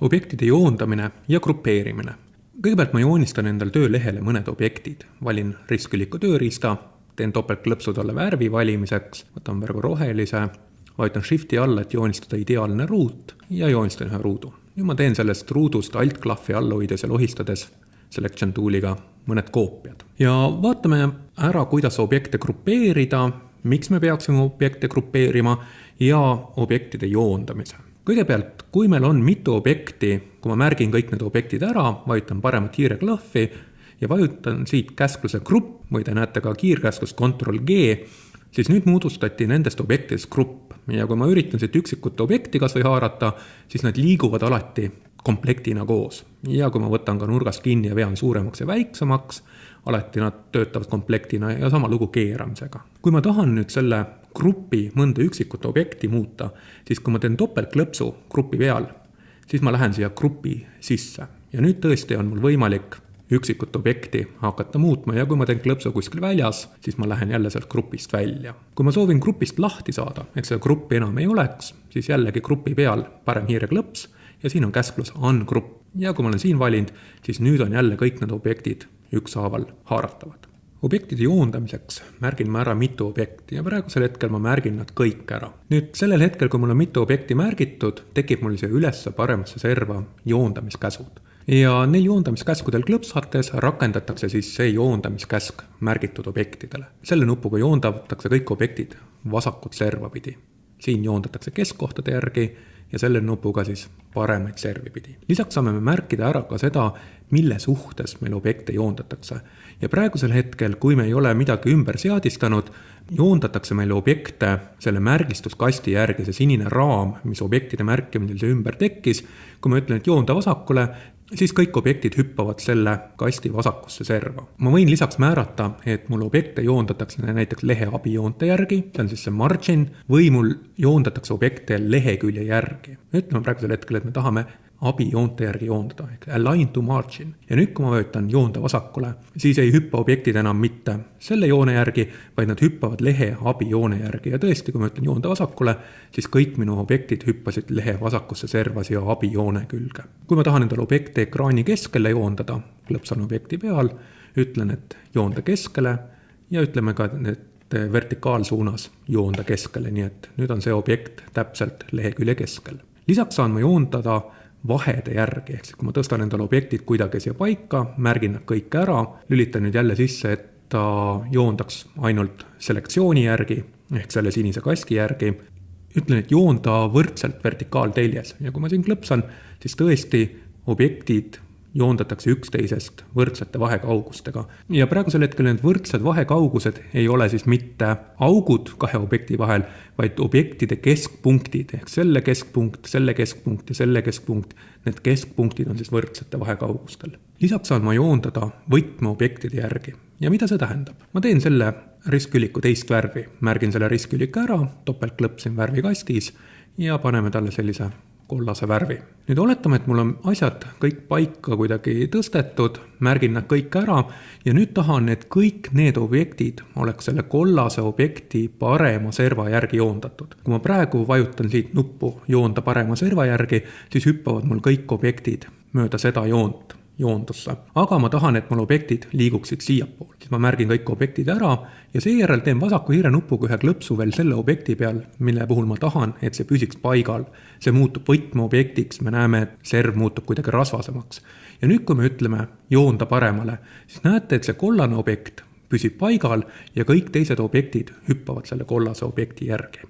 Objektide joondamine ja grupeerimine. Kõigepealt ma joonistan endal töölehele mõned objektid. Valin ristküliku tööriista, teen topeltklõpsu talle värvi valimiseks, võtan praegu rohelise, vajutan Shifti alla, et joonistada ideaalne ruut ja joonistan ühe ruudu. Nüüd ma teen sellest ruudust alt-klahvi alla hoides ja lohistades Selection tooliga mõned koopiad. Ja vaatame ära, kuidas objekte grupeerida, miks me peaksime objekte grupeerima ja objektide joondamise. Kõigepealt, kui meil on mitu objekti, kui ma märgin kõik need objektid ära, vajutan paremat hiireklahvi ja vajutan siit käskluse grupp, või te näete ka kiirkäsklust Ctrl-G, siis nüüd moodustati nendest objektidest grupp. Ja kui ma üritan siit üksikut objekti kas või haarata, siis nad liiguvad alati komplektina koos. Ja kui ma võtan ka nurgast kinni ja vean suuremaks ja väiksemaks, alati nad töötavad komplektina ja sama lugu keeramisega. Kui ma tahan nüüd selle grupi mõnda üksikut objekti muuta, siis kui ma teen topeltklõpsu grupi peal, siis ma lähen siia grupi sisse. Ja nüüd tõesti on mul võimalik üksikut objekti hakata muutma ja kui ma teen klõpsu kuskil väljas, siis ma lähen jälle sealt grupist välja. Kui ma soovin grupist lahti saada, et see gruppi enam ei oleks, siis jällegi grupi peal parem hiireklõps ja siin on käsklus ungrupp. Ja kui ma olen siin valinud, siis nüüd on jälle kõik need objektid ükshaaval haaratavad. Objektide joondamiseks märgin ma ära mitu objekti ja praegusel hetkel ma märgin nad kõik ära. Nüüd sellel hetkel, kui mul on mitu objekti märgitud, tekib mul see ülesse paremasse serva joondamiskäsud. Ja neil joondamiskäskudel klõpsates rakendatakse siis see joondamiskäsk märgitud objektidele. Selle nupuga joondatakse kõik objektid vasakut serva pidi. Siin joondatakse keskkohtade järgi ja selle nupuga siis paremaid servi pidi. Lisaks saame me märkida ära ka seda, mille suhtes meil objekte joondatakse. Ja praegusel hetkel, kui me ei ole midagi ümber seadistanud, joondatakse meil objekte selle märgistuskasti järgi, see sinine raam, mis objektide märkimisel see ümber tekkis. Kui ma ütlen, et joonda vasakule, siis kõik objektid hüppavad selle kasti vasakusse serva. Ma võin lisaks määrata, et mul objekte joondatakse näiteks lehe abijoonte järgi, see on siis see margin, või mul joondatakse objekte lehekülje järgi. Ütleme praegusel hetkel, et me tahame abijoonte järgi joondada, align to margin. Ja nüüd, kui ma võtan joonda vasakule, siis ei hüppa objektid enam mitte selle joone järgi, vaid nad hüppavad lehe abijoone järgi. Ja tõesti, kui ma ütlen joonda vasakule, siis kõik minu objektid hüppasid lehe vasakusse serva siia abijoone külge. Kui ma tahan endale objekte ekraani keskele joondada, klõpsan objekti peal, ütlen, et joonda keskele ja ütleme ka, et vertikaalsuunas joonda keskele, nii et nüüd on see objekt täpselt lehekülje keskel. Lisaks saan ma joondada vahede järgi, ehk kui ma tõstan endale objektid kuidagi siia paika, märgin nad kõik ära, lülitan nüüd jälle sisse, et ta joondaks ainult selektsiooni järgi, ehk selle sinise kasti järgi, ütlen, et joonda võrdselt vertikaalteljes ja kui ma siin klõpsan, siis tõesti objektid joondatakse üksteisest võrdsete vahekaugustega. Ja praegusel hetkel need võrdsed vahekaugused ei ole siis mitte augud kahe objekti vahel, vaid objektide keskpunktid, ehk selle keskpunkt ja selle keskpunkt. Need keskpunktid on siis võrdsete vahekaugustel. Lisaks saan ma joondada võtmeobjektide järgi. Ja mida see tähendab? Ma teen selle ristküliku teist värvi, märgin selle ristküliku ära, topeltklõpsin värvi kastis ja paneme talle sellise kollase värvi. Nüüd oletame, et mul on asjad kõik paika kuidagi tõstetud, märgin nad kõik ära ja nüüd tahan, et kõik need objektid oleks selle kollase objekti parema serva järgi joondatud. Kui ma praegu vajutan siit nuppu joonda parema serva järgi, siis hüppavad mul kõik objektid mööda seda joondusse. Aga ma tahan, et mul objektid liiguksid siiapool. Siis ma märgin kõik objektid ära ja seejärel teen vasaku hiire nupuga ühe klõpsu veel selle objekti peal, mille puhul ma tahan, et see püsiks paigal. See muutub võtmeobjektiks, me näeme, et serv muutub kuidagi rasvasemaks. Ja nüüd, kui me ütleme joonda paremale, siis näete, et see kollane objekt püsib paigal ja kõik teised objektid hüppavad selle kollase objekti järgi.